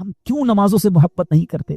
ہم کیوں نمازوں سے محبت نہیں کرتے؟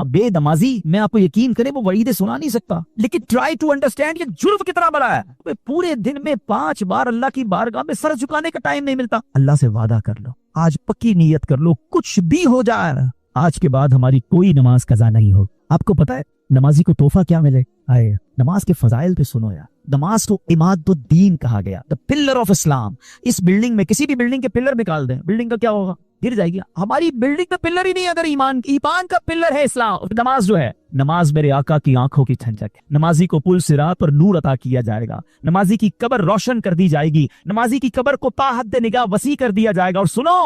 بے نمازی، میں آپ کو یقین کریں وہ وعیدیں سنا نہیں سکتا، لیکن ٹرائی ٹو انڈرسٹینڈ یہ جرم کتنا بڑا ہے۔ پورے دن میں 5 بار اللہ کی بارگاہ میں سر جھکانے کا ٹائم نہیں ملتا۔ اللہ سے وعدہ کر لو، آج پکی نیت کر لو، کچھ بھی ہو جائے آج کے بعد ہماری کوئی نماز قضا نہیں ہو۔ آپ کو پتا ہے نمازی کو تحفہ کیا ملے؟ آئے نماز کے فضائل پہ سنو یار۔ نماز کو عماد الدین کہا گیا، دا پلر آف اسلام۔ اس بلڈنگ میں کسی بھی بلڈنگ کے پلر نکال دیں، بلڈنگ کا کیا ہوگا؟ گر جائے گی۔ ہماری بلڈنگ کا پلر ہی نہیں ہے اگر ایمان کا پلر ہے اسلام، نماز جو ہے۔ نماز میرے آقا کی آنکھوں کی ٹھنڈک ہے۔ نمازی کو پل صراط پر نور عطا کیا جائے گا، نمازی کی قبر روشن کر دی جائے گی، نمازی کی قبر کو تا حد نگاہ وسیع کر دیا جائے گا۔ اور سنو،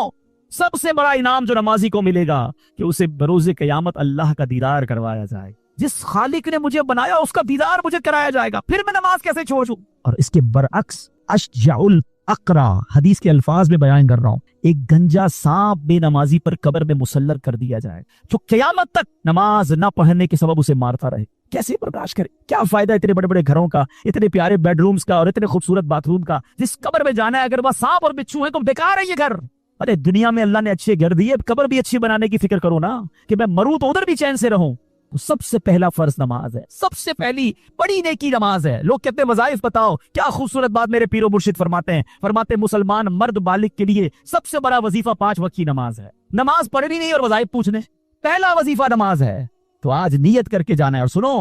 سب سے بڑا انعام جو نمازی کو ملے گا کہ اسے بروز قیامت اللہ کا دیدار کروایا جائے گا۔ جس خالق نے مجھے بنایا اس کا دیدار مجھے کرایا جائے گا، پھر میں نماز کیسے چھوڑوں؟ اور اس کے برعکس اشجع الاقرا، حدیث کے الفاظ میں بیان کر رہا ہوں، ایک گنجا سانپ بے نمازی پر قبر میں مسلط کر دیا جائے جو قیامت تک نماز نہ پڑھنے کے سبب اسے مارتا رہے۔ کیسے برداشت کرے؟ کیا فائدہ اتنے بڑے بڑے گھروں کا، اتنے پیارے بیڈ رومز کا اور اتنے خوبصورت باتھ روم کا؟ جس قبر میں جانا ہے اگر وہ سانپ اور بچھو ہیں تو بیکار ہے یہ گھر۔ ارے دنیا میں اللہ نے اچھے گھر دیے، قبر بھی اچھی بنانے کی فکر کرو نا، کہ میں مروں تو ادھر بھی چین سے رہوں۔ تو سب سے پہلا فرض نماز ہے، سب سے پہلی بڑی نیکی نماز ہے۔ لوگ کہتے ہیں وظائف بتاؤ، کیا خوبصورت بات میرے پیر و مرشد فرماتے ہیں مسلمان مرد بالغ کے لیے سب سے بڑا وظیفہ 5 وقت کی نماز ہے۔ نماز پڑھنی نہیں اور وظائف پوچھنے، پہلا وظیفہ نماز ہے۔ تو آج نیت کر کے جانا ہے۔ اور سنو،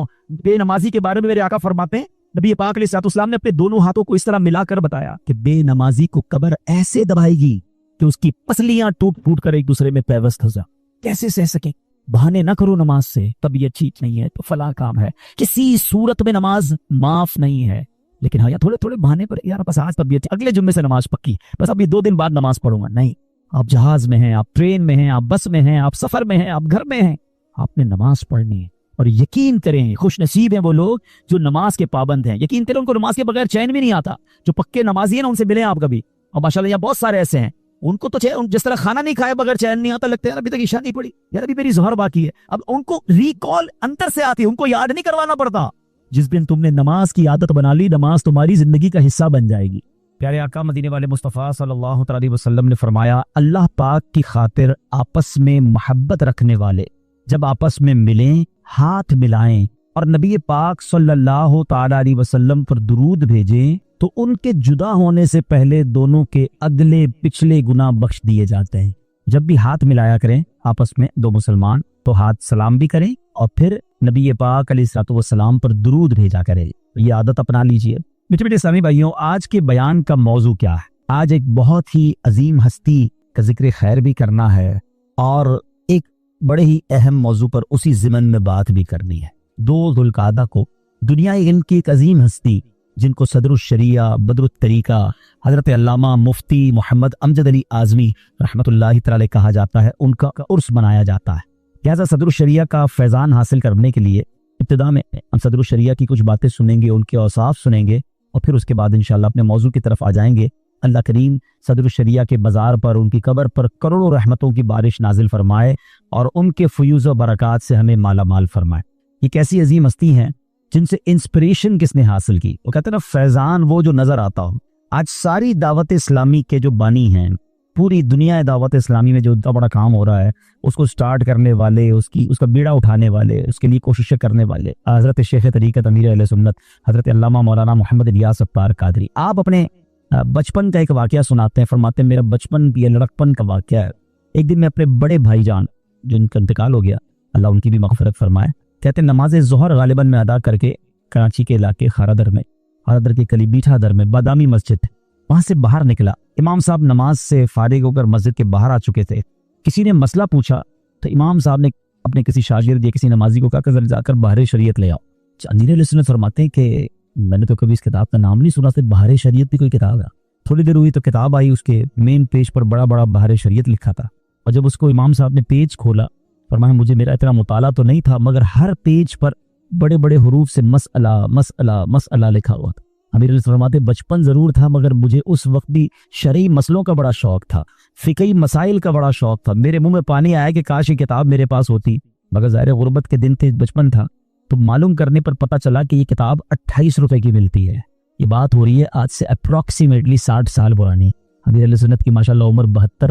بے نمازی کے بارے میں میرے آقا فرماتے ہیں، نبی پاک علیہ الصلوۃ والسلام نے اپنے دونوں ہاتھوں کو اس طرح ملا کر بتایا کہ بے نمازی کو قبر ایسے دبائے گی کہ اس کی پسلیاں ٹوٹ پھوٹ کر ایک دوسرے میں پیوست ہو جائیں۔ کیسے سہ سکیں؟ بہانے نہ کرو نماز سے، طبیعت ٹھیک نہیں ہے تو فلاں کام ہے، کسی صورت میں نماز معاف نہیں ہے۔ لیکن ہاں، یا تھوڑے تھوڑے بہانے پر، یار بس آج طبیعت، اگلے جمعے سے نماز پکی، بس ابھی 2 دن بعد نماز پڑھوں گا، نہیں۔ آپ جہاز میں ہیں، آپ ٹرین میں ہیں، آپ بس میں ہیں، آپ سفر میں ہیں، آپ گھر میں ہیں، آپ نے نماز پڑھنی ہے۔ اور یقین کریں، خوش نصیب ہیں وہ لوگ جو نماز کے پابند ہیں۔ یقین کریں ان کو نماز کے بغیر چین بھی نہیں آتا۔ جو پکے نمازی ہیں نا، ان سے ملیں آپ کبھی، اور ماشاءاللہ یہاں بہت سارے ایسے ہیں، ان کو تو جس طرح کھانا نہیں کھائے بغیر چین نہیں آتا، لگتا ہے یار ابھی تک عشاء نہیں پڑی، یار ابھی میری ظہر باقی ہے۔ اب ان کو ریکال اندر سے آتی ہے، ان کو یاد نہیں کروانا پڑتا۔ جس دن تم نے نماز کی عادت بنا لی، نماز تمہاری زندگی کا حصہ بن جائے گی۔ پیارے آقا مدینے والے مصطفیٰ صلی اللہ علیہ وسلم نے فرمایا، اللہ پاک کی خاطر آپس میں محبت رکھنے والے جب آپس میں ملیں، ہاتھ ملائیں اور نبی پاک صلی اللہ تعالی علیہ وسلم پر درود بھیجیں تو ان کے جدا ہونے سے پہلے دونوں کے اگلے پچھلے گناہ بخش دیے جاتے ہیں۔ جب بھی ہاتھ ملایا کریں آپس میں دو مسلمان تو ہاتھ سلام بھی کریں اور پھر نبی پاک علیہ الصلوۃ والسلام پر درود بھیجا کریں۔ یہ عادت اپنا لیجئے۔ میٹھے میٹھے اسلامی بھائیوں، آج کے بیان کا موضوع کیا ہے؟ آج ایک بہت ہی عظیم ہستی کا ذکر خیر بھی کرنا ہے اور ایک بڑے ہی اہم موضوع پر اسی ضمن میں بات بھی کرنی ہے۔ 2 ذوالقعدہ کو دنیا علم کی ایک عظیم ہستی جن کو صدر الشریعہ بدر الطریقہ حضرت علامہ مفتی محمد امجد علی اعظمی رحمۃ اللہ تعالی کہا جاتا ہے، ان کا عرس منایا جاتا ہے۔ لہٰذا صدر الشریعہ کا فیضان حاصل کرنے کے لیے ابتدا میں ہم صدر الشریعہ کی کچھ باتیں سنیں گے، ان کے اوصاف سنیں گے اور پھر اس کے بعد انشاءاللہ اپنے موضوع کی طرف آ جائیں گے۔ اللہ کریم صدر الشریعہ کے مزار پر، ان کی قبر پر کروڑوں رحمتوں کی بارش نازل فرمائے اور ان کے فیوز و برکات سے ہمیں مالا مال فرمائے۔ یہ کیسی عظیم ہستی ہیں جن سے انسپریشن کس نے حاصل کی؟ وہ کہتے ہیں نا، فیضان وہ جو نظر آتا ہو۔ آج ساری دعوت اسلامی کے جو بانی ہیں، پوری دنیا دعوت اسلامی میں جو بڑا کام ہو رہا ہے، اس کو سٹارٹ کرنے والے، اس کا بیڑا اٹھانے والے، اس کے لیے کوششیں کرنے والے حضرت شیخ طریقت امیر اہل سنت حضرت علامہ مولانا محمد الیاس ستار قادری۔ آپ اپنے بچپن کا ایک واقعہ سناتے ہیں، فرماتے ہیں میرا بچپن یہ لڑکپن کا واقعہ ہے۔ ایک دن میں اپنے بڑے بھائی جان جن کا انتقال ہو گیا، اللہ ان کی بھی مغفرت فرمائے، کہتے ہیں نماز ظہر غالباً میں ادا کر کے کراچی کے علاقے خارادر کے قریب بیٹھا در میں بادامی مسجد، وہاں سے باہر نکلا۔ امام صاحب نماز سے فارغ ہو کر مسجد کے باہر آ چکے تھے۔ کسی نے مسئلہ پوچھا تو امام صاحب نے اپنے کسی شاگرد یا کسی نمازی کو کہا کہ جا کر بہار شریعت لے آؤ۔ امیر علیہ سنت فرماتے ہیں کہ میں نے تو کبھی اس کتاب کا نام نہیں سنا تھا، بہار شریعت بھی کوئی کتاب ہے۔ تھوڑی دیر ہوئی تو کتاب آئی، اس کے مین پیج پر بڑا بڑا بہار شریعت لکھا تھا، اور جب اس کو امام صاحب نے پیج کھولا، فرمایا مجھے میرا اتنا مطالعہ تو نہیں تھا مگر ہر پیج پر بڑے بڑے حروف سے مسئلہ مسئلہ مسئلہ لکھا ہوا تھا۔ امیر علیہ فرماتے بچپن ضرور تھا مگر مجھے اس وقت بھی شرعی مسئلوں کا بڑا شوق تھا، فقہی مسائل کا بڑا شوق تھا۔ میرے منہ میں پانی آیا کہ کاش یہ کتاب میرے پاس ہوتی، مگر ظاہر غربت کے دن تھے، بچپن تھا، تو معلوم کرنے پر پتہ چلا کہ یہ کتاب 28 روپے کی ملتی ہے۔ یہ بات ہو رہی ہے آج سے اپروکسیمیٹلی 60 سال پرانی۔ امیر علیہ سنت کی ماشاءاللہ عمر 72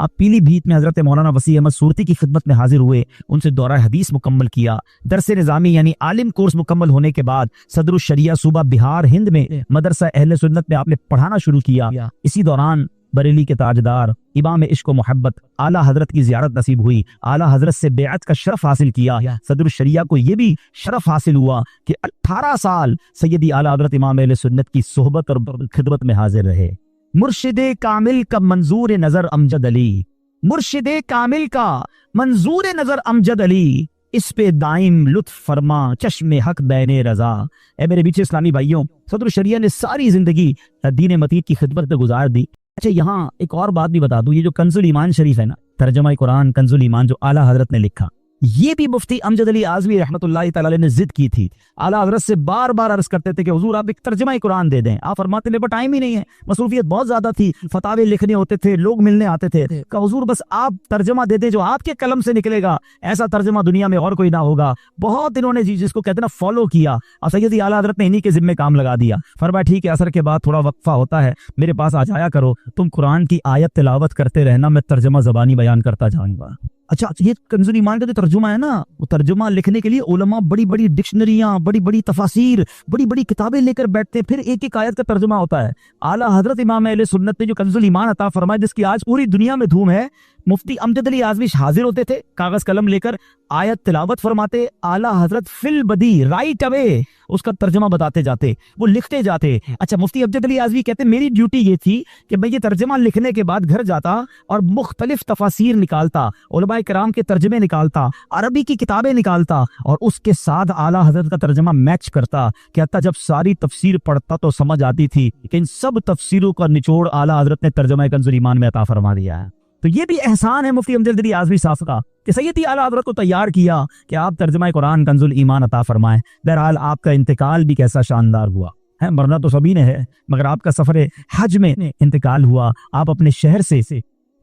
آپ پیلی بھیت میں حضرت مولانا وسیع احمد صورتی کی خدمت میں حاضر ہوئے، ان سے دورہ حدیث مکمل کیا، درس نظامی یعنی عالم کورس مکمل ہونے کے بعد صدر الشریعہ صوبہ بہار ہند میں مدرسہ اہل سنت میں آپ نے پڑھانا شروع کیا۔ اسی دوران بریلی کے تاجدار امام عشق و محبت اعلیٰ حضرت کی زیارت نصیب ہوئی، اعلیٰ حضرت سے بیعت کا شرف حاصل کیا۔ صدر الشریعہ کو یہ بھی شرف حاصل ہوا کہ 18 سال سیدی اعلیٰ حضرت امام اہل سنت کی صحبت اور خدمت میں حاضر رہے۔ مرشد کامل کا منظور نظر امجد علی، مرشد کامل کا منظور نظر امجد علی، اس پہ دائم لطف فرما چشم حق بین رضا۔ اے میرے بیچ اسلامی بھائیوں، صدر الشریعہ نے ساری زندگی دین متین کی خدمت میں گزار دی۔ اچھا، یہاں ایک اور بات بھی بتا دوں، یہ جو کنز الایمان شریف ہے نا، ترجمہ قرآن کنز الایمان جو اعلیٰ حضرت نے لکھا، یہ بھی مفتی امجد علی اعظمی رحمۃ اللہ تعالی علیہ نے ضد کی تھی۔ اعلیٰ حضرت سے بار بار عرض کرتے تھے کہ حضور آپ ایک ترجمہ قرآن دے دیں، آپ فرماتے میرے پاس ٹائم ہی نہیں ہے، مصروفیت بہت زیادہ تھی، فتاوے لکھنے ہوتے تھے، لوگ ملنے آتے تھے، کہ حضور بس آپ ترجمہ دے دیں جو آپ کے قلم سے نکلے گا، ایسا ترجمہ دنیا میں اور کوئی نہ ہوگا۔ بہت انہوں نے جس کو کہتے ہیں نا فالو کیا، اور سیدی اعلیٰ حضرت نے انہی کے ذمے کام لگا دیا۔ فرمایا ٹھیک ہے، عصر کے بعد تھوڑا وقفہ ہوتا ہے، میرے پاس آ جایا کرو، تم قرآن کی آیت تلاوت کرتے رہنا، میں ترجمہ زبانی بیان کرتا جاؤں گا۔ اچھا، یہ کنز الایمان کا جو ترجمہ ہے نا، وہ ترجمہ لکھنے کے لیے علماء بڑی بڑی ڈکشنریاں، بڑی بڑی تفاسیر، بڑی بڑی کتابیں لے کر بیٹھتے ہیں، پھر ایک ایک آیت کا ترجمہ ہوتا ہے۔ اعلیٰ حضرت امام اہل سنت نے جو کنز الایمان عطا فرمایا، جس کی آج پوری دنیا میں دھوم ہے، مفتی امجد علی اعظمی حاضر ہوتے تھے، کاغذ قلم لے کر آیت تلاوت فرماتے، اعلیٰ حضرت فی البدی رائٹ اوے اس کا ترجمہ بتاتے جاتے، وہ لکھتے جاتے۔ اچھا، مفتی امجد علی اعظمی کہتے میری ڈیوٹی یہ تھی کہ میں یہ ترجمہ لکھنے کے بعد گھر جاتا اور مختلف تفاسیر نکالتا، علماء کرام کے ترجمے نکالتا، عربی کی کتابیں نکالتا، اور اس کے ساتھ اعلیٰ حضرت کا ترجمہ میچ کرتا۔ کہتا جب ساری تفسیر پڑھتا تو سمجھ آتی تھی کہ ان سب تفسیروں کا نچوڑ اعلیٰ حضرت نے ترجمہ کنز الایمان میں عطا فرما دیا ہے۔ تو یہ بھی احسان ہے مفتی امجد علی اعظمی صاحب کا کہ سیدی اعلیٰ حضرت کو تیار کیا کہ آپ ترجمہ قرآن کنز الایمان عطا فرمائیں۔ بہرحال آپ کا انتقال بھی کیسا شاندار ہوا ہے، مرنا تو سبھی نے ہے، مگر آپ کا سفر حج میں انتقال ہوا۔ آپ اپنے شہر سے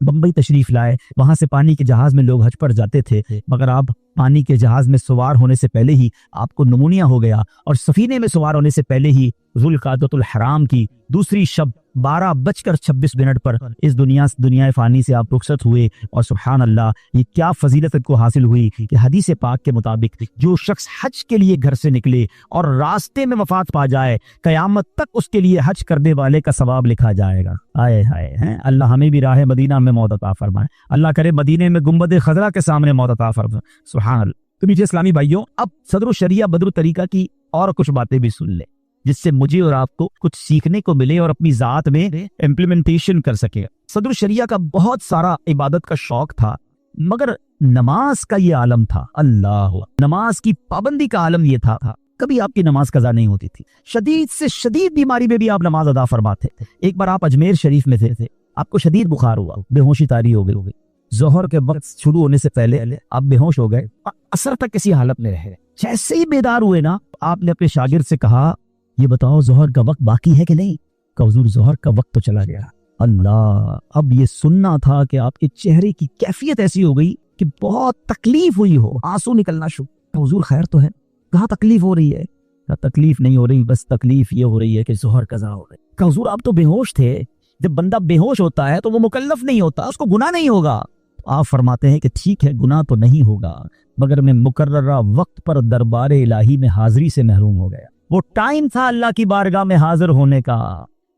بمبئی تشریف لائے، وہاں سے پانی کے جہاز میں لوگ حج پر جاتے تھے، مگر آپ پانی کے جہاز میں سوار ہونے سے پہلے ہی آپ کو نمونیا ہو گیا، اور سفینے میں سوار ہونے سے پہلے ہی ذوالقعدۃ الحرام کی دوسری شب 12:26 پر اس دنیا فانی سے آپ رخصت ہوئے۔ اور سبحان اللہ، یہ کیا فضیلت کو حاصل ہوئی کہ حدیث پاک کے مطابق جو شخص حج کے لیے گھر سے نکلے اور راستے میں وفات پا جائے، قیامت تک اس کے لیے حج کرنے والے کا ثواب لکھا جائے گا۔ آئے ہائے ہیں، اللہ ہمیں بھی راہ مدینہ میں موت عطا فرمائے، اللہ کرے مدینے میں گنبد خضرا کے سامنے موت عطا فرمائے، سبحان اللہ۔ تو میٹھے اسلامی بھائیوں، اب صدر الشریعہ بدر الطریقہ کی اور کچھ باتیں بھی سن لیں، جس سے مجھے اور آپ کو کچھ سیکھنے کو ملے اور اپنی ذات میں امپلیمنٹیشن کر سکے۔ صدر الشریعہ کا بہت سارا عبادت کا شوق تھا، مگر نماز کا یہ عالم تھا، اللہ نماز کی پابندی کا عالم یہ تھا، کبھی آپ کی نماز قضا نہیں ہوتی تھی، شدید سے شدید بیماری میں بھی آپ نماز ادا فرماتے تھے۔ ایک بار آپ اجمیر شریف میں تھے، آپ کو شدید بخار ہوا، بے ہوشی طاری ہو گئی، ظہر کے وقت شروع ہونے سے پہلے آپ بے ہوش ہو گئے، عصر تک کسی حالت میں رہے۔ جیسے ہی بیدار ہوئے نا، آپ نے اپنے شاگرد سے کہا یہ بتاؤ ظہر کا وقت باقی ہے کہ نہیں؟ کہ حضور ظہر کا وقت تو چلا گیا۔ اللہ، اب یہ سننا تھا کہ آپ کے چہرے کی کیفیت ایسی ہو گئی کہ بہت تکلیف ہوئی ہو، آنسو نکلنا شروع۔ کہ حضور خیر تو ہے؟ کہاں تکلیف ہو رہی ہے؟ کہ تکلیف نہیں ہو رہی، بس تکلیف یہ ہو رہی ہے کہ ظہر قضا ہو گئی۔ کہ حضور آپ تو بے ہوش تھے، جب بندہ بے ہوش ہوتا ہے تو وہ مکلف نہیں ہوتا، اس کو گناہ نہیں ہوگا۔ آپ فرماتے ہیں کہ ٹھیک ہے، گناہ تو نہیں ہوگا، مگر میں مقررہ وقت پر دربار الہی میں حاضری سے محروم ہو گیا۔ وہ ٹائم تھا اللہ کی بارگاہ میں حاضر ہونے کا،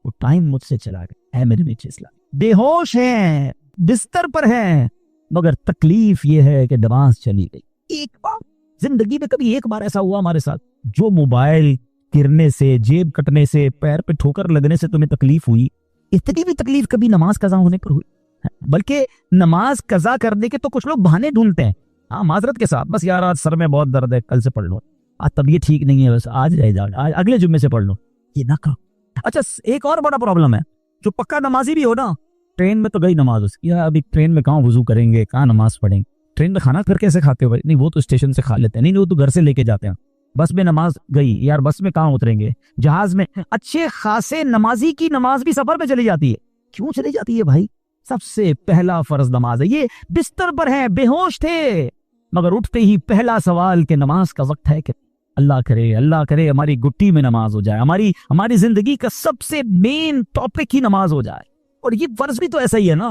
وہ ٹائم مجھ سے چلا گیا۔ اے میرے میٹھے اسلام، بے ہوش ہیں، بستر پر ہیں، مگر تکلیف یہ ہے کہ نماز چلی گئی۔ ایک بار زندگی میں کبھی ایک بار ایسا ہوا ہمارے ساتھ، جو موبائل گرنے سے، جیب کٹنے سے، پیر پہ ٹھوکر لگنے سے تمہیں تکلیف ہوئی، اتنی بھی تکلیف کبھی نماز قضا ہونے پر ہوئی؟ بلکہ نماز قضا کرنے کے تو کچھ لوگ بہانے ڈھونڈتے ہیں، ہاں معذرت کے ساتھ، بس یار آج سر میں بہت درد ہے، کل سے پڑھ لو، آج طبیعت ٹھیک نہیں ہے، بس آج رہ جاؤ، آج اگلے جمعے سے پڑھ لو، یہ نہ کرو۔ اچھا، ایک اور بڑا پرابلم ہے، جو پکا نمازی بھی ہو نا، ٹرین میں تو گئی نماز اس کی، یار ابھی ٹرین میں کہاں وضو کریں گے، کہاں نماز پڑھیں گے، ٹرین میں کھانا پھر کیسے کھاتے ہو بھائی؟ نہیں وہ تو اسٹیشن سے کھا لیتے ہیں، نہیں وہ تو گھر سے لے کے جاتے ہیں، بس میں نماز گئی، یار بس میں کہاں اتریں گے، جہاز میں۔ اچھے خاصے نمازی کی نماز بھی سفر میں چلی جاتی ہے، کیوں چلی جاتی ہے بھائی؟ سب سے پہلا فرض نماز ہے، یہ بستر پر ہیں، بے ہوش تھے، مگر اٹھتے ہی پہلا سوال کہ نماز کا وقت ہے کہ اللہ کرے ہماری گٹی میں نماز ہو جائے، ہماری زندگی کا سب سے مین ٹاپک ہی نماز ہو جائے۔ اور یہ فرض بھی تو ایسا ہی ہے نا،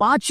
5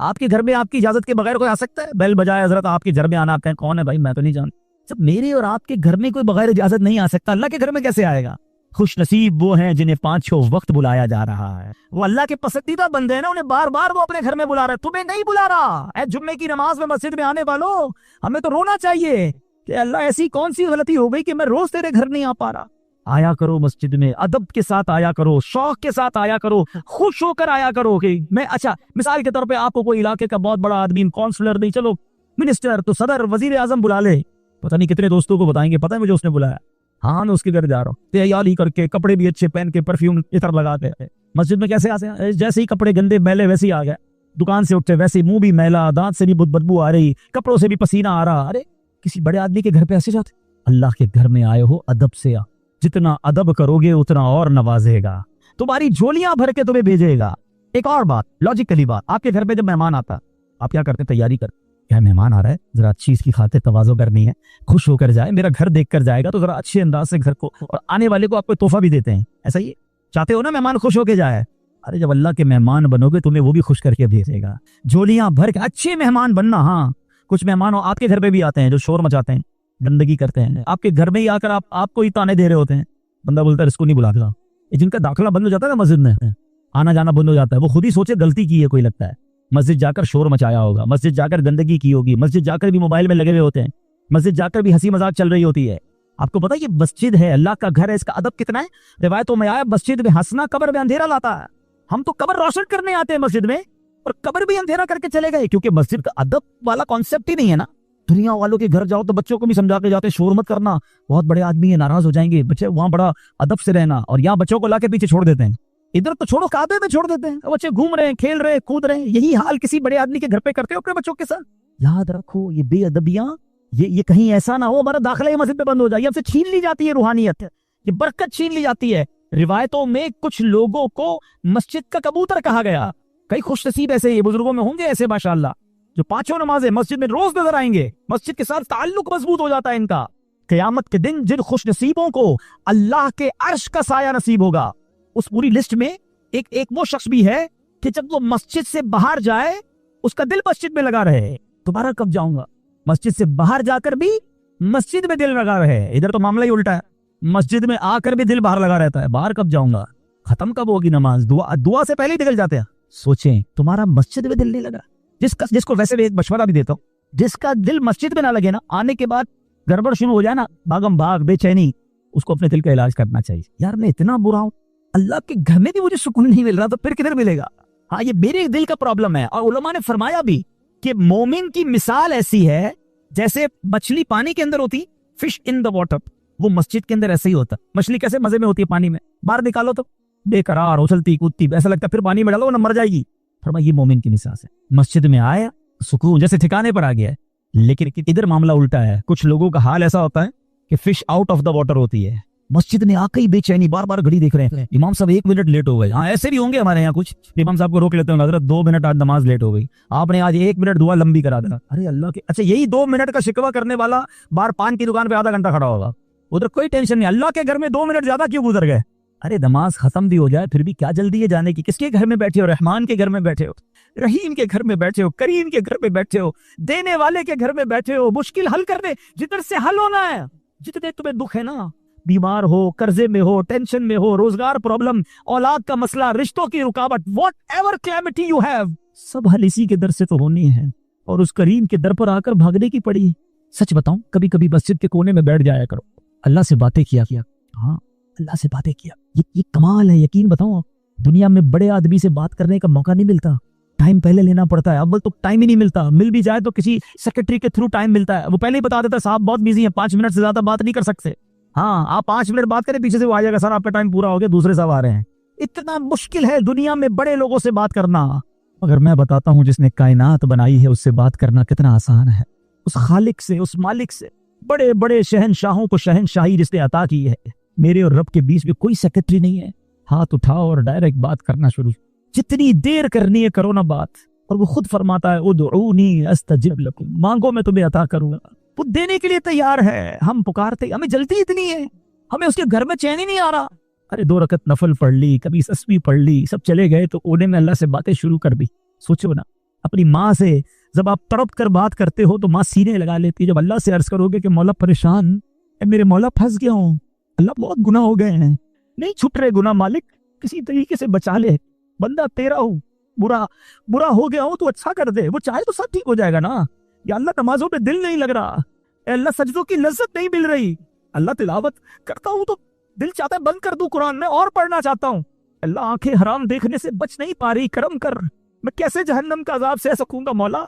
آپ کے گھر میں آپ کی اجازت کے بغیر کوئی آ سکتا ہے؟ بیل بجائے حضرت آپ کے گھر میں آنا، آپ کہیں کون ہے بھائی میں تو نہیں جانتا. جب میرے اور آپ کے گھر میں کوئی بغیر اجازت نہیں آ سکتا، اللہ کے گھر میں کیسے آئے گا؟ خوش نصیب وہ ہیں جنہیں 5 وقت بلایا جا رہا ہے. وہ اللہ کے پسندیدہ بندے ہیں نا، انہیں بار بار وہ اپنے گھر میں بلا رہے ہیں، تمہیں نہیں بلا رہا. اے جمعے کی نماز میں مسجد میں آنے والوں، ہمیں تو رونا چاہیے کہ اللہ ایسی کون سی غلطی ہو گئی کہ میں روز تیرے گھر نہیں آ پا رہا. آیا کرو مسجد میں، ادب کے ساتھ آیا کرو، شوق کے ساتھ آیا کرو، خوش ہو کر آیا کرو. کہ میں اچھا مثال کے طور پہ آپ کو کوئی علاقے کا بہت بڑا آدمی، کونسلر نہیں، چلو منسٹر تو صدر وزیر اعظم بلا لے، پتہ نہیں کتنے دوستوں کو بتائیں گے پتہ ہے مجھے اس نے بلایا. ہاں میں اس کے گھر جا رہا ہوں، تیاری کر کے کپڑے بھی اچھے پہن کے پرفیوم عطر لگاتے ہیں. مسجد میں کیسے آتے ہیں؟ جیسے ہی کپڑے گندے میلے ویسے ہی آ گئے، دکان سے اٹھتے ویسے منہ بھی میلا، دانت سے بھی بدبو آ رہی، کپڑوں سے بھی پسینہ آ رہا. ارے کسی بڑے آدمی کے گھر پہ ایسے جاتے؟ اللہ کے گھر میں آئے ہو ادب سے آ، جتنا ادب کرو گے اتنا اور نوازے گا، تمہاری جھولیاں بھر کے تمہیں بھیجے گا. ایک اور بات، لاجیکلی بات، آپ کے گھر پہ جب مہمان آتا آپ کیا کرتے؟ تیاری کرتے. کیا مہمان آ رہا ہے، ذرا اچھی اس کی خاطر تواضع کرنی ہے، خوش ہو کر جائے، میرا گھر دیکھ کر جائے گا تو ذرا اچھے انداز سے گھر کو، اور آنے والے کو آپ کو تحفہ بھی دیتے ہیں. ایسا ہی چاہتے ہو نا مہمان خوش ہو کے جائے؟ ارے جب اللہ کے مہمان بنو گے تمہیں وہ بھی خوش کر کے بھیجے گا، جھولیاں بھر کے. اچھے مہمان بننا. ہاں کچھ مہمان آپ کے گھر پہ بھی آتے ہیں جو شور مچاتے ہیں، گندگی کرتے ہیں، آپ کے گھر میں ہی آ کر آپ کو ہی تانے دے رہے ہوتے ہیں. بندہ بولتا ہے اس کو نہیں بلا دیا. جن کا داخلہ بند ہو جاتا ہے نا مسجد میں، آنا جانا بند ہو جاتا ہے، وہ خود ہی سوچے غلطی کی ہے کوئی، لگتا ہے مسجد جا کر شور مچایا ہوگا، مسجد جا کر گندگی کی ہوگی، مسجد جا کر بھی موبائل میں لگے ہوئے ہوتے ہیں، مسجد جا کر بھی ہنسی مذاق چل رہی ہوتی ہے. آپ کو پتا ہے یہ مسجد ہے، اللہ کا گھر ہے، اس کا ادب کتنا ہے. روایتوں میں آیا مسجد میں ہنسنا قبر میں اندھیرا لاتا ہے. ہم تو قبر روشن کرنے آتے ہیں مسجد میں اور قبر بھی اندھیرا کر کے چلے گئے، کیونکہ مسجد کا ادب والا کانسیپٹ ہی نہیں ہے نا. دنیا والوں کے گھر جاؤ تو بچوں کو بھی سمجھا کے جاتے شور مت کرنا، بہت بڑے آدمی ہیں ناراض ہو جائیں گے بچے، وہاں بڑا ادب سے رہنا، اور یہاں بچوں کو لا کے پیچھے چھوڑ دیتے ہیں. ادھر تو چھوڑو کعبے میں چھوڑ دیتے ہیں، بچے گھوم رہے ہیں، کھیل رہے ہیں، کود رہے ہیں. یہی حال کسی بڑے آدمی کے گھر پہ کرتے ہو اپنے بچوں کے ساتھ؟ یاد رکھو یہ بے ادبیاں، یہ کہیں ایسا نہ ہو ہمارا داخلہ ہی مسجد پہ بند ہو جائے، ہم سے چھین لی جاتی ہے روحانیت، یہ برکت چھین لی جاتی ہے. روایتوں میں کچھ لوگوں کو مسجد کا کبوتر کہا گیا. کئی خوش نصیب ایسے یہ بزرگوں میں ہوں گے ایسے ماشاءاللہ جو 5 نمازیں مسجد میں روز نظر آئیں گے، مسجد کے ساتھ تعلق مضبوط ہو جاتا ہے ان کا. قیامت کے دن جن خوش نصیبوں کو اللہ کے عرش کا سایہ نصیب ہوگا، اس پوری لسٹ میں ایک وہ شخص بھی ہے کہ جب وہ مسجد سے باہر جائے اس کا دل مسجد میں لگا رہے. دوبارہ کب جاؤں گا؟ مسجد سے باہر جا کر بھی مسجد میں دل لگا رہے. ادھر تو معاملہ ہی الٹا ہے، مسجد میں آ کر بھی دل باہر لگا رہتا ہے. باہر کب جاؤں گا؟ ختم کب ہوگی نماز؟ دعا سے پہلے ہی نکل جاتے ہیں. سوچیں تمہارا مسجد میں دل نہیں لگا. جس کو ویسے بھی ایک مشورہ بھی دیتا ہوں، جس کا دل مسجد میں نہ لگے نا، آنے کے بعد گڑبڑ شروع ہو جائے نا، بھاگم بھاگ بے چینی، اس کو اپنے دل کا علاج کرنا چاہیے. یار میں اتنا برا ہوں، اللہ کے گھر میں بھی مجھے سکون نہیں مل رہا تو پھر کدھر ملے گا؟ ہاں یہ میرے دل کا پرابلم ہے. اور علماء نے فرمایا بھی کہ مومن کی مثال ایسی ہے جیسے مچھلی پانی کے اندر ہوتی، فش ان دا واٹر، وہ مسجد کے اندر ایسے ہی ہوتا. مچھلی کیسے مزے میں ہوتی ہے پانی میں، باہر نکالو تو بے قرار اچھلتی کودتی، ایسا لگتا ہے پھر پانی میں ڈالو نہ مر جائے گی. فرمایا یہ مومن کی مثال ہے، مسجد میں آیا سکون جیسے ٹھکانے پر آ گیا ہے. لیکن ادھر معاملہ الٹا ہے، کچھ لوگوں کا حال ایسا ہوتا ہے کہ fish out of the water ہوتی ہے، مسجد میں آ کے ہی بے چینی، بار بار گھڑی دیکھ رہے ہیں، امام صاحب 1 منٹ لیٹ ہو گئے. ہاں ایسے بھی ہوں گے ہمارے یہاں کچھ، امام صاحب کو روک لیتے ہیں، حضرت 2 منٹ آج نماز لیٹ ہو گئی، آپ نے آج 1 منٹ دعا لمبی کرا دینا. ارے اللہ کے، اچھا یہی 2 منٹ کا شکوہ کرنے والا بار پان کی دکان پہ آدھا گھنٹہ کھڑا ہوگا، ادھر کوئی ٹینشن نہیں. اللہ کے گھر میں 2 منٹ زیادہ کیوں گزر گئے؟ ارے نماز ختم بھی ہو جائے پھر بھی کیا جلدی ہے جانے کی؟ کس کے گھر میں بیٹھے ہو؟ رحمان کے گھر میں بیٹھے ہو، رحیم کے گھر میں بیٹھے ہو، کریم کے گھر میں بیٹھے ہو، دینے والے کے گھر میں بیٹھے ہو. مشکل حل کرنے جدھر سے حل ہونا ہے، جتنے تمہیں دکھ ہے نا، بیمار ہو، قرضے میں ہو، ٹینشن میں ہو، روزگار پرابلم، اولاد کا مسئلہ، رشتوں کی رکاوٹ، whatever calamity you have, سب حل اسی کے در سے تو ہونی ہے، اور اس کریم کے در پر آ کر بھاگنے کی پڑی. سچ بتاؤں کبھی کبھی مسجد کے کونے میں بیٹھ جایا کرو، اللہ سے باتیں کیا. ہاں اللہ سے باتیں کیا، یہ کمال ہے. یقین بتاؤں دنیا میں بڑے آدمی سے بات کرنے کا موقع نہیں ملتا، ٹائم پہلے لینا پڑتا ہے. اول تو ٹائم ہی نہیں ملتا، مل بھی جائے تو کسی سیکرٹری کے تھرو ٹائم ملتا ہے، وہ پہلے ہی بتا دیتا ہے صاحب بہت بزی ہیں، 5 منٹ سے زیادہ بات نہیں کر سکتے. ہاں آپ 5 منٹ بات کریں، پیچھے سے وہ آ جائے گا سر آپ کا ٹائم پورا ہو گیا، دوسرے صاحب آ رہے ہیں. اتنا مشکل ہے دنیا میں بڑے لوگوں سے بات کرنا. اگر میں بتاتا ہوں جس نے کائنات بنائی ہے اس سے بات کرنا کتنا آسان ہے، اس خالق سے، اس مالک سے، بڑے بڑے شہنشاہوں کو شہنشاہی جس نے عطا کی ہے. میرے اور رب کے بیچ میں کوئی سیکرٹری نہیں ہے، ہاتھ اٹھاؤ اور ڈائریکٹ بات کرنا شروع. جتنی دیر کرنی ہے کرو نا بات، اور وہ خود فرماتا ہے ادعونی استجب لکم، مانگو میں تمہیں عطا کروں گا. وہ دینے کے لیے تیار ہے. ہم پکارتے، ہمیں جلدی اتنی ہے، ہمیں اس کے گھر میں چین ہی نہیں آ رہا. ارے 2 رکعت نفل پڑھ لی، کبھی تسبیح پڑھ لی، سب چلے گئے تو کونے میں اللہ سے باتیں شروع کر دی. سوچو نا اپنی ماں سے جب آپ تڑپ کر بات کرتے ہو تو ماں سینے لگا لیتی ہے. جب اللہ سے عرض کرو گے کہ مولا پریشان اے میرے مولا پھنس گیا ہوں, اللہ بہت گناہ ہو گئے ہیں, نہیں چھٹ رہے گناہ, مالک کسی طریقے سے بچا لے, بندہ تیرا ہوں, برا ہو گیا ہوں تو اچھا کر دے, وہ چاہے تو سب ٹھیک ہو جائے گا نا. یا اللہ نمازوں پہ دل نہیں لگ رہا, اے اللہ سجدوں کی لذت نہیں مل رہی, اللہ تلاوت کرتا ہوں تو دل چاہتا ہے بند کر دوں قرآن, میں اور پڑھنا چاہتا ہوں, اللہ آنکھیں حرام دیکھنے سے بچ نہیں پا رہی, کرم کر, میں کیسے جہنم کا عذاب سہ سکوں گا مولا,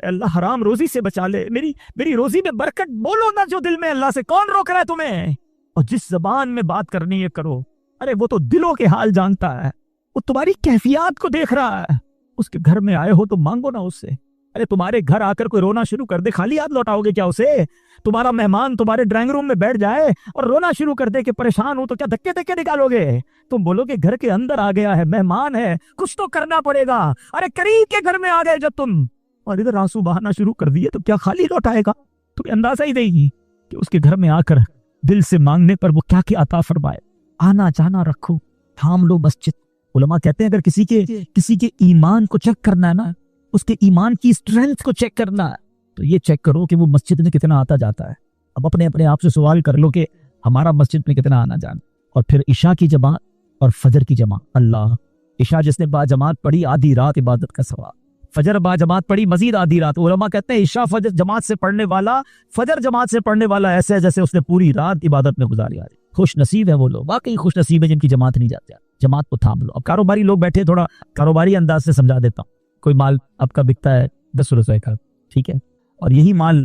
اے اللہ حرام روزی سے بچا لے, میری روزی میں برکت بولو نا جو دل میں, اللہ سے کون روک رہا ہے تمہیں, اور جس زبان میں بات کرنی ہے کرو. ارے وہ تو دلوں کے حال جانتا ہے, وہ تمہاری کیفیات کو دیکھ رہا ہے, اس کے گھر میں آئے ہو تو مانگو نا اس سے. ارے تمہارے گھر آ کر کوئی رونا شروع کر دے, خالی ہاتھ لوٹاؤ گے کیا اسے؟ تمہارا مہمان تمہارے ڈرائنگ روم میں بیٹھ جائے اور رونا شروع کر دے کہ پریشان ہوں, تو کیا دھکے دھکے نکالو گے؟ تم بولو کہ گھر کے اندر آ گیا ہے, مہمان ہے, کچھ تو کرنا پڑے گا. ارے قریب کے گھر میں آ گئے جب تم اور ادھر آنسو بہانا شروع کر دیے تو کیا خالی لوٹائے گا؟ تمہیں اندازہ ہی دے گی کہ اس کے گھر میں آ کر دل سے مانگنے پر وہ کیا کیا عطا فرمائے. آنا جانا رکھو, تھام لو مسجد. علماء کہتے ہیں اگر کسی کے ایمان کو چیک کرنا ہے نا, اس کے ایمان کی اسٹرینتھ کو چیک کرنا ہے, تو یہ چیک کرو کہ وہ مسجد میں کتنا آتا جاتا ہے. اب اپنے آپ سے سوال کر لو کہ ہمارا مسجد میں کتنا آنا جانا. اور پھر عشاء کی جماعت اور فجر کی جماعت, اللہ عشاء جس نے با جماعت پڑھی آدھی رات عبادت کا ثواب, فجر با جماعت پڑھی مزید آدھی رات. علماء کہتے ہیں عشاء فجر جماعت سے پڑھنے والا, فجر جماعت سے پڑھنے والا ایسے ہے جیسے اس نے پوری رات عبادت میں گزاری. خوش نصیب ہے وہ لوگ, واقعی خوش نصیب ہے جن کی جماعت نہیں جاتے. جماعت کو تھام لو. اب کاروباری لوگ بیٹھے, تھوڑا کاروباری انداز سے سمجھا دیتا ہوں. کوئی مال آپ کا بکتا ہے 10 روپے کا, ٹھیک ہے, اور یہی مال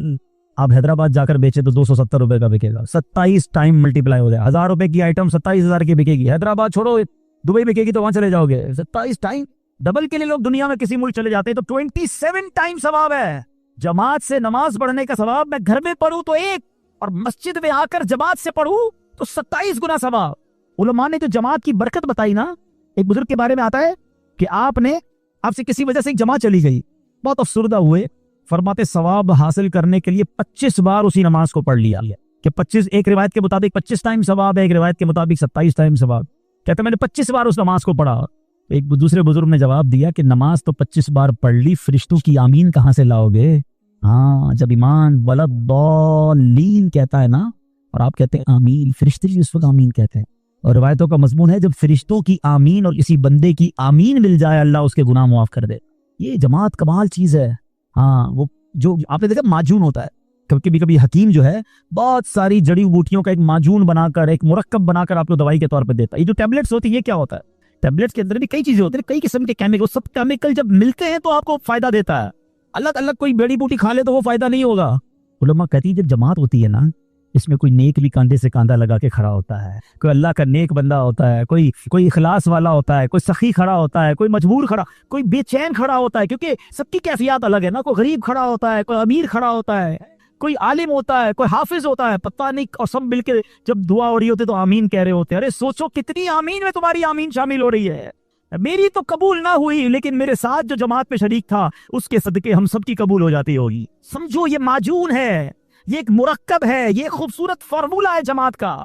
آپ حیدرآباد جا کر بیچے تو 270 روپے کا بکے گا. 27 ٹائم ملٹیپلائی ہو جائے, 1000 روپے کی آئٹم 27,000 کی بکے گی. حیدرآباد چھوڑو, دبئی بکے گی تو وہاں چلے جاؤ گے. 27 ٹائم, ڈبل کے لیے لوگ دنیا میں کسی ملک چلے جاتے ہیں تو 27 ٹائم ثواب ہے. جماعت سے نماز پڑھنے کا ثواب, میں گھر میں پڑھوں تو 1, اور مسجد میں آ کر جماعت سے پڑھوں تو 27 گنا ثواب. علماء نے جو جماعت کی برکت بتائی نا, ایک بزرگ کے بارے میں آتا ہے کہ آپ سے کسی وجہ سے ایک جماعت چلی گئی, بہت افسردہ ہوئے, فرماتے ثواب حاصل کرنے کے لیے 25 بار اسی نماز کو پڑھ لیا کہ 25, ایک روایت کے مطابق 25 ٹائم ثواب ہے, ایک روایت کے مطابق 27 ٹائم ثواب. کہتے میں نے 25 بار اس نماز کو پڑھا. ایک دوسرے بزرگ نے جواب دیا کہ نماز تو 25 بار پڑھ لی, فرشتوں کی آمین کہاں سے لاؤ گے؟ ہاں, جب ایمان ولضالین کہتا ہے نا, اور آپ کہتے ہیں آمین, فرشتے بھی اس وقت آمین کہتے ہیں. اور روایتوں کا مضمون ہے جب فرشتوں کی آمین اور کسی بندے کی آمین مل جائے, اللہ اس کے گناہ معاف کر دے. یہ جماعت کمال چیز ہے. ہاں, وہ جو آپ نے دیکھا معجون ہوتا ہے, کبھی حکیم جو ہے بہت ساری جڑی بوٹیوں کا ایک معجون بنا کر, ایک مرکب بنا کر آپ کو دوائی کے طور پر دیتا ہے. یہ جو ٹیبلٹس ہوتی ہے یہ کیا ہوتا ہے؟ ٹیبلٹس کے اندر بھی کئی چیزیں ہوتی ہیں, کئی قسم کے کیمیکل, سب کیمیکل جب ملتے ہیں تو آپ کو فائدہ دیتا ہے. الگ کوئی جڑی بوٹی کھا لے تو وہ فائدہ نہیں ہوگا. علماء کہتی ہے جب جماعت ہوتی ہے نا, اس میں کوئی نیک بھی کاندھے سے کاندھا لگا کے کھڑا ہوتا ہے, کوئی اللہ کا نیک بندہ ہوتا ہے, کوئی اخلاص والا ہوتا ہے, کوئی سخی کھڑا ہوتا ہے, کوئی مجبور کھڑا, کوئی بے چین کھڑا ہوتا ہے, کیونکہ سب کی کیفیات الگ ہے نا. کوئی غریب کھڑا ہوتا ہے, کوئی امیر کھڑا ہوتا ہے, کوئی عالم ہوتا ہے, کوئی حافظ ہوتا ہے, پتہ نہیں, اور سب مل کے جب دعا ہو رہی ہوتی تو آمین کہہ رہے ہوتے ہیں. ارے سوچو کتنی آمین میں تمہاری آمین شامل ہو رہی ہے. میری تو قبول نہ ہوئی, لیکن میرے ساتھ جو جماعت میں شریک تھا اس کے صدقے ہم سب کی قبول ہو جاتی ہوگی. سمجھو یہ معجون ہے, یہ ایک مرکب ہے, یہ خوبصورت فارمولا ہے جماعت کا.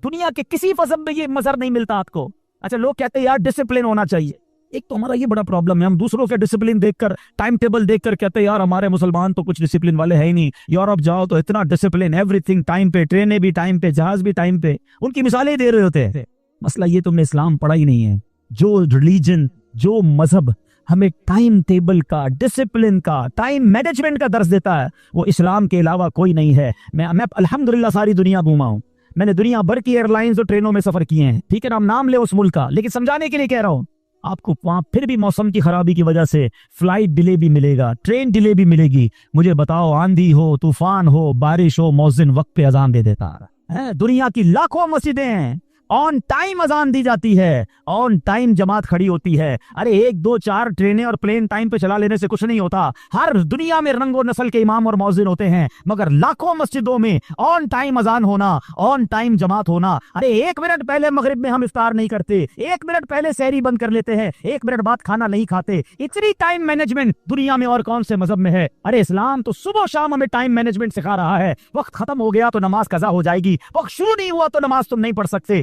دنیا کے کسی فضل میں یہ مظہر نہیں ملتا آپ کو. اچھا, لوگ کہتے ہیں یار ڈسپلن ہونا چاہیے. ایک تو ہمارا یہ بڑا پرابلم ہے, ہم دوسروں کے ڈسپلن دیکھ کر, ٹائم ٹیبل دیکھ کر کہتے ہیں یار ہمارے مسلمان تو کچھ ڈسپلن والے ہیں ہی نہیں. یورپ جاؤ تو اتنا ڈسپلن, ایوری تھنگ ٹائم پہ, ٹرینیں بھی ٹائم پہ, جہاز بھی ٹائم پہ, ان کی مثالیں دے رہے ہوتے ہیں. مسئلہ یہ تم نے اسلام پڑھا ہی نہیں ہے. جو ریلیجن, جو مذہب ہمیں ٹائم ٹیبل کا, ڈسپلن کا, ٹائم مینجمنٹ کا درس دیتا ہے, وہ اسلام کے علاوہ کوئی نہیں ہے. میں الحمدللہ ساری دنیا گھوما ہوں, میں نے دنیا بھر کی ایئر لائنز اور ٹرینوں میں سفر کیے ہیں, ٹھیک ہے نا, نام لے اس ملک کا, لیکن سمجھانے کے لیے کہہ رہا ہوں آپ کو, وہاں پھر بھی موسم کی خرابی کی وجہ سے فلائٹ ڈیلے بھی ملے گا, ٹرین ڈیلے بھی ملے گی. مجھے بتاؤ, آندھی ہو, طوفان ہو, بارش ہو, مؤذن وقت پہ اذان دے دیتا ہے. دنیا کی لاکھوں مسجدیں ہیں, آن ٹائم اذان دی جاتی ہے, آن ٹائم جماعت کھڑی ہوتی ہے. ارے 1 2 4 ٹرینیں اور پلین ٹائم پہ چلا لینے سے کچھ نہیں ہوتا. ہر دنیا میں رنگ و نسل کے امام اور مؤذن ہوتے ہیں, مگر لاکھوں مسجدوں میں آن ٹائم اذان ہونا, آن ٹائم جماعت ہونا. ارے 1 منٹ پہلے مغرب میں ہم افطار نہیں کرتے, 1 منٹ پہلے سحری بند کر لیتے ہیں, 1 منٹ بعد کھانا نہیں کھاتے. اتنی ٹائم مینجمنٹ دنیا میں اور کون سے مذہب میں ہے؟ ارے اسلام تو صبح و شام ہمیں ٹائم مینجمنٹ سکھا رہا ہے. وقت ختم ہو گیا تو نماز قضا ہو جائے گی, وقت شروع نہیں ہوا تو نماز تم نہیں پڑھ سکتے.